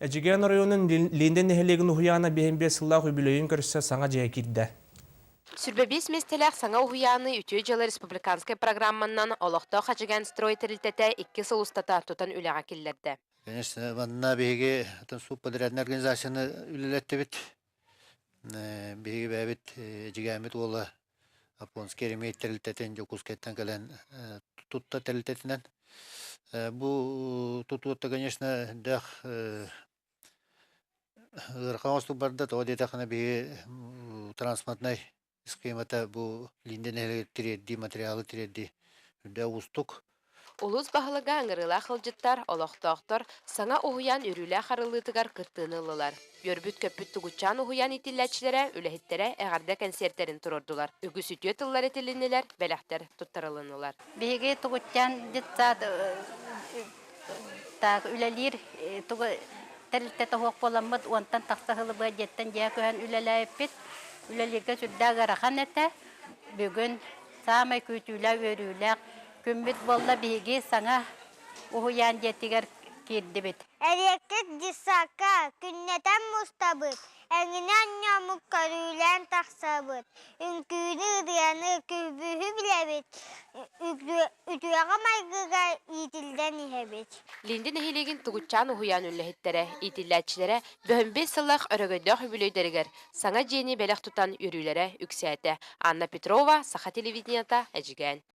Эжиген районун линден нехелеген ухуяна бехембе сыллах үбілейін көрсө саңа жайкидді. Сүрбебес местелях саңа ухуяны үтө жылы республиканская программаннан олохто хачыган строительтете 2 сылустата тутан үлеға келлерді. Конечно, ванна беге субподрядная организацияны үлелеттебит. Беге бәбит жигәмит ола Апонский ремейт терилтетен жокускеттен кален тутта терилтетинен. Бу тутта, конечно, дах ырхаусту барда то детахана беге транспортной схемата бу линденеле тиредди материалы тиредди да устук. Улус бахылыга аңырыла қылжыттар, олықтоқтор, саңа ухуян үрілі қарылытыгар кыртынылылар. Бөрбүт көппүт тугучан ухуян итилләчілері, үләхеттері әғарда концерттерін тұрордулар. Үгі сүтүе тыллар етілінілер, бәләқтер тұттарылынылар. Беге тугучан жытсад үләлер тәрілтті тоғық боламыд, онтан тақсағылы бұға жеттен жия көйін үләләйіппет. Үләлерге сүрдәгі рахан әті, бүгін самай көйтілі өрілі күмбет болла беге саңа ухуян жеттігер керді бет. Әрекет дисака күннетен мұстабыт, әңінен нямық көрілен тақсабыт, үнкүйді ұдияны көбігі білебет, үтуяға майгыға итілден ихебет. Линден эхилеген тугучан ухуян үләхеттері, итилләчілері бөхімбе сыллақ өрігөйдіғ үбілейдерігер, саңа жені бәләқ тұтан үрілері үксәті. Анна Петрова, Саха телевиденията, әжіген.